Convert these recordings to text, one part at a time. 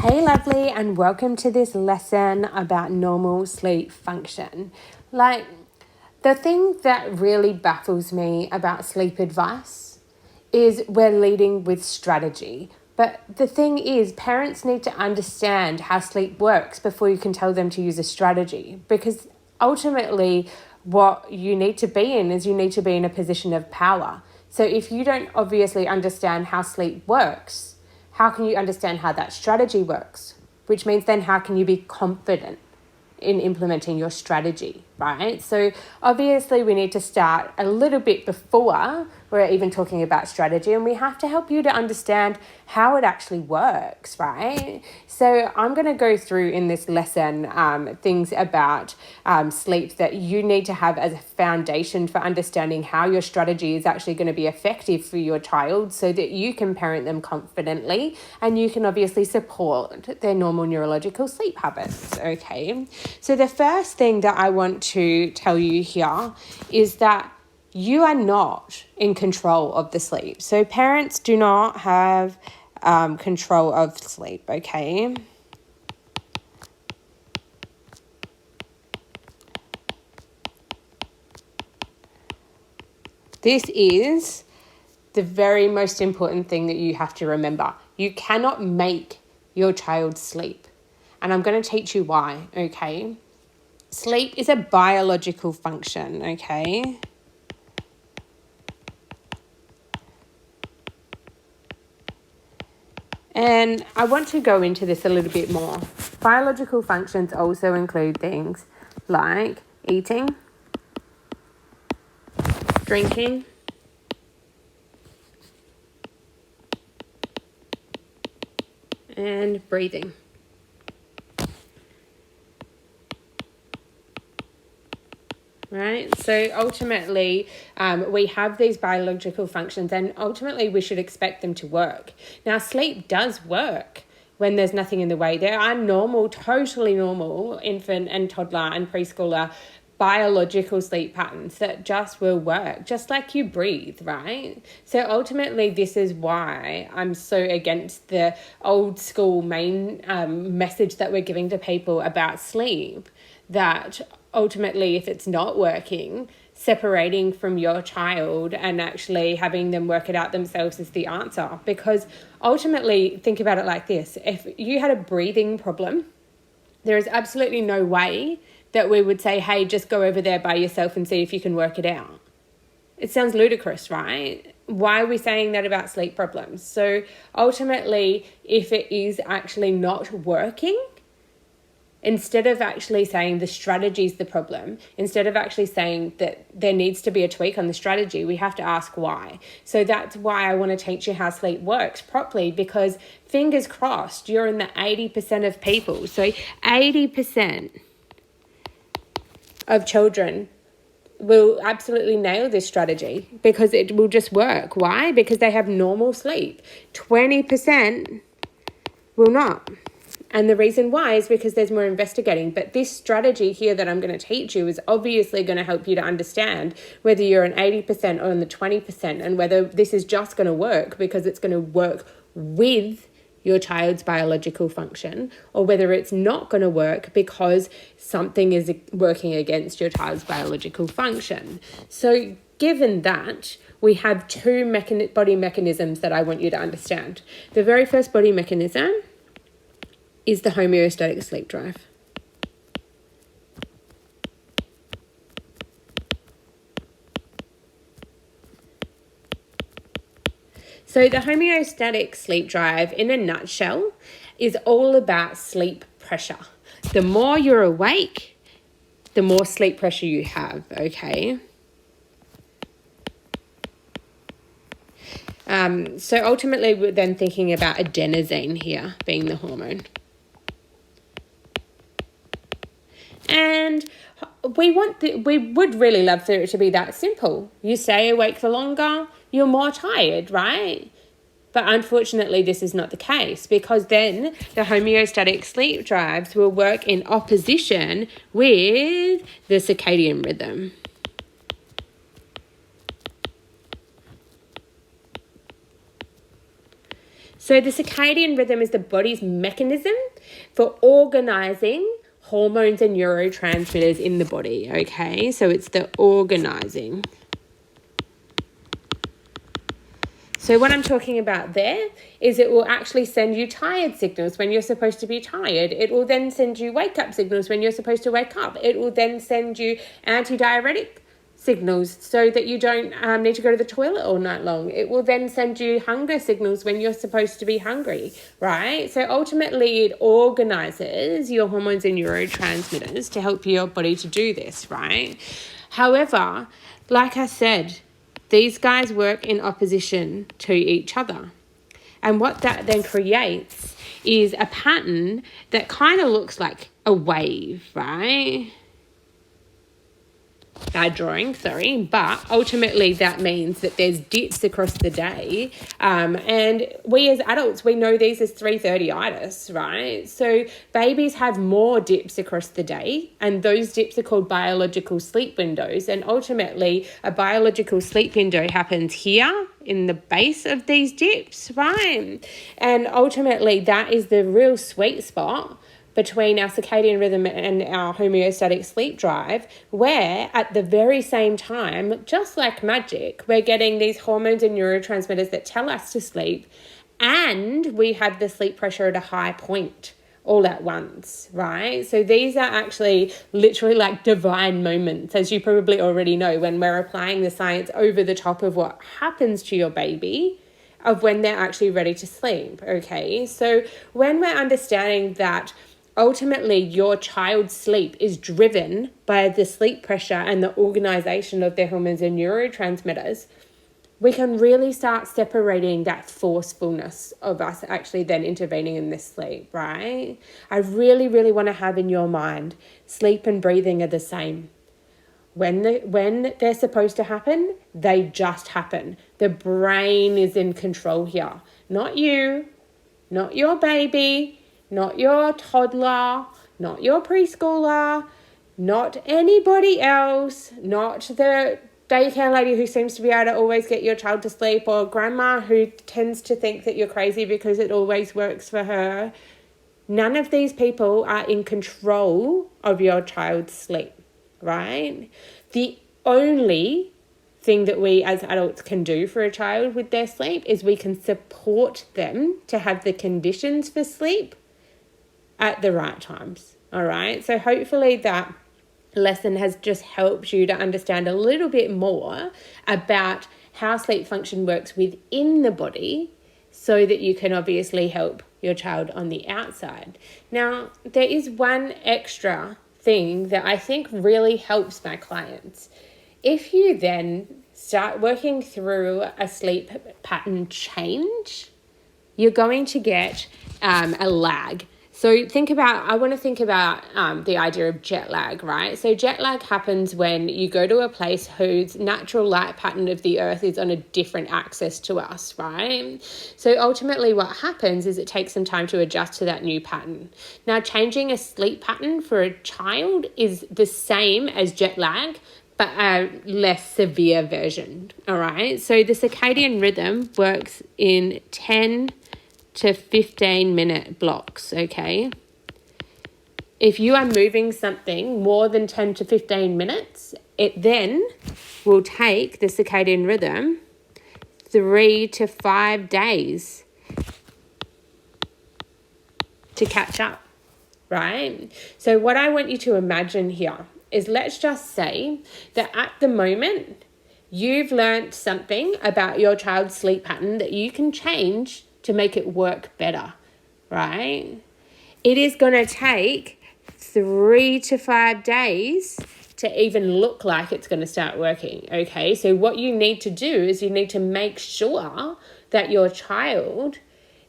Hey lovely, and welcome to this lesson about normal sleep function. The thing that really baffles me about sleep advice is we're leading with strategy. But the thing is, parents need to understand how sleep works before you can tell them to use a strategy, because ultimately what you need to be in is you need to be in a position of power. So if you don't obviously understand how sleep works, how can you understand how that strategy works? Which means then how can you be confident in implementing your strategy, right? So obviously we need to start a little bit before we're even talking about strategy, and we have to help you to understand how it actually works, right? So I'm going to go through in this lesson things about sleep that you need to have as a foundation for understanding how your strategy is actually going to be effective for your child so that you can parent them confidently and you can obviously support their normal neurological sleep habits, okay? So the first thing that I want to tell you here is that you are not in control of the sleep. So parents do not have control of sleep, okay? This is the very most important thing that you have to remember. You cannot make your child sleep. And I'm going to teach you why, okay? Sleep is a biological function, okay? And I want to go into this a little bit more. Biological functions also include things like eating, drinking, and breathing. Right? So ultimately, we have these biological functions and ultimately we should expect them to work. Now, sleep does work when there's nothing in the way. There are normal, totally normal infant and toddler and preschooler biological sleep patterns that just will work, just like you breathe, right? So ultimately, this is why I'm so against the old school main message that we're giving to people about sleep, that ultimately, if it's not working, separating from your child and actually having them work it out themselves is the answer. Because ultimately, think about it like this. If you had a breathing problem, there is absolutely no way that we would say, hey, just go over there by yourself and see if you can work it out. It sounds ludicrous, right? Why are we saying that about sleep problems? So ultimately, if it is actually not working, instead of actually saying the strategy is the problem, instead of actually saying that there needs to be a tweak on the strategy, we have to ask why. So that's why I want to teach you how sleep works properly, because fingers crossed, you're in the 80% of people. So 80% of children will absolutely nail this strategy because it will just work. Why? Because they have normal sleep. 20% will not. And the reason why is because there's more investigating. But this strategy here that I'm going to teach you is obviously going to help you to understand whether you're an 80% or on the 20% and whether this is just going to work because it's going to work with your child's biological function, or whether it's not going to work because something is working against your child's biological function. So given that, we have two body mechanisms that I want you to understand. The very first body mechanism is the homeostatic sleep drive. So the homeostatic sleep drive, in a nutshell, is all about sleep pressure. The more you're awake, the more sleep pressure you have, okay? So ultimately, we're then thinking about adenosine here being the hormone. And we would really love for it to be that simple. You stay awake for longer, you're more tired, right? But unfortunately, this is not the case, because then the homeostatic sleep drives will work in opposition with the circadian rhythm. So the circadian rhythm is the body's mechanism for organizing hormones and neurotransmitters in the body, okay? So it's the organizing. So what I'm talking about there is it will actually send you tired signals when you're supposed to be tired. It will then send you wake-up signals when you're supposed to wake up. It will then send you antidiuretic signals so that you don't need to go to the toilet all night long. It will then send you hunger signals when you're supposed to be hungry, right? So ultimately it organizes your hormones and neurotransmitters to help your body to do this, right? However, like I said, these guys work in opposition to each other. And what that then creates is a pattern that kind of looks like a wave, right? Bad drawing, sorry, but ultimately that means that there's dips across the day, and we as adults, we know these as 3:30itis, right? So babies have more dips across the day, and those dips are called biological sleep windows, and ultimately a biological sleep window happens here in the base of these dips, right? And ultimately that is the real sweet spot between our circadian rhythm and our homeostatic sleep drive, where at the very same time, just like magic, we're getting these hormones and neurotransmitters that tell us to sleep, and we have the sleep pressure at a high point all at once, right? So these are actually literally like divine moments, as you probably already know, when we're applying the science over the top of what happens to your baby of when they're actually ready to sleep, okay? So when we're understanding that ultimately your child's sleep is driven by the sleep pressure and the organization of their hormones and neurotransmitters, we can really start separating that forcefulness of us actually then intervening in this sleep, right? I really, really want to have in your mind, sleep and breathing are the same. When they're supposed to happen, they just happen. The brain is in control here. Not you, not your baby, not your toddler, not your preschooler, not anybody else, not the daycare lady who seems to be able to always get your child to sleep, or grandma who tends to think that you're crazy because it always works for her. None of these people are in control of your child's sleep, right? The only thing that we as adults can do for a child with their sleep is we can support them to have the conditions for sleep at the right times, all right? So hopefully that lesson has just helped you to understand a little bit more about how sleep function works within the body so that you can obviously help your child on the outside. Now, there is one extra thing that I think really helps my clients. If you then start working through a sleep pattern change, you're going to get a lag. So I want to think about the idea of jet lag, right? So jet lag happens when you go to a place whose natural light pattern of the earth is on a different axis to us, right? So ultimately what happens is it takes some time to adjust to that new pattern. Now, changing a sleep pattern for a child is the same as jet lag, but a less severe version, all right? So the circadian rhythm works in 10 to 15-minute blocks, okay? If you are moving something more than 10 to 15 minutes, it then will take the circadian rhythm 3 to 5 days to catch up, right? So what I want you to imagine here is, let's just say that at the moment, you've learned something about your child's sleep pattern that you can change to make it work better, right? It is going to take 3 to 5 days to even look like it's going to start working, okay? So what you need to do is you need to make sure that your child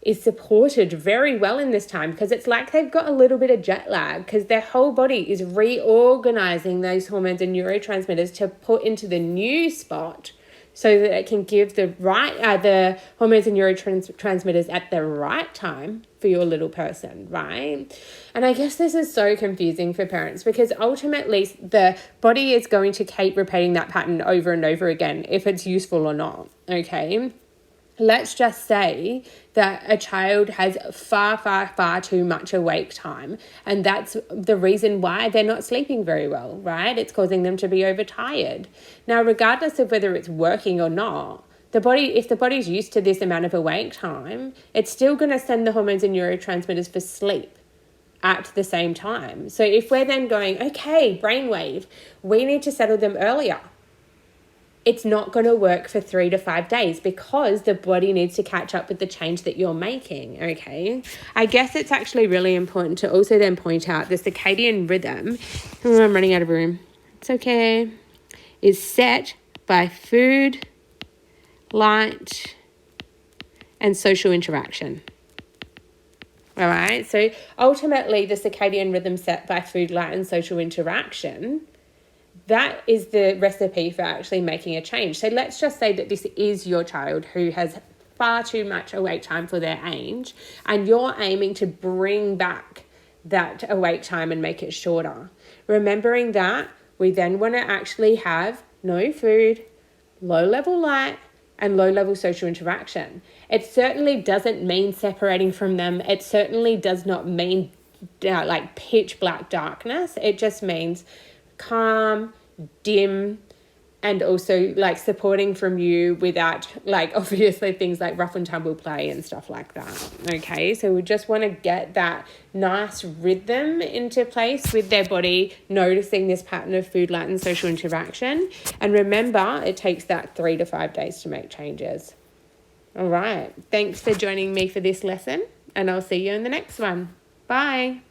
is supported very well in this time, because it's like they've got a little bit of jet lag because their whole body is reorganizing those hormones and neurotransmitters to put into the new spot so that it can give the hormones and neurotransmitters at the right time for your little person, right? And I guess this is so confusing for parents, because ultimately the body is going to keep repeating that pattern over and over again if it's useful or not, okay? let's just say that a child has far too much awake time, and that's the reason why they're not sleeping very well, right? It's causing them to be overtired. Now, regardless of whether it's working or not, if the body's used to this amount of awake time, it's still going to send the hormones and neurotransmitters for sleep at the same time. So if we're then going, okay, brainwave, we need to settle them earlier, it's not going to work for 3 to 5 days because the body needs to catch up with the change that you're making, okay? I guess it's actually really important to also then point out the circadian rhythm. Oh, I'm running out of room. It's okay. Is set by food, light, and social interaction. All right, so ultimately the circadian rhythm set by food, light, and social interaction, that is the recipe for actually making a change. So let's just say that this is your child who has far too much awake time for their age, and you're aiming to bring back that awake time and make it shorter. Remembering that, we then want to actually have no food, low-level light, and low-level social interaction. It certainly doesn't mean separating from them. It certainly does not mean like pitch black darkness. It just means calm, dim, and also like supporting from you without like obviously things like rough and tumble play and stuff like that. Okay, so we just want to get that nice rhythm into place with their body, noticing this pattern of food, light, and social interaction. And remember, it takes that 3 to 5 days to make changes. All right, thanks for joining me for this lesson, and I'll see you in the next one. Bye.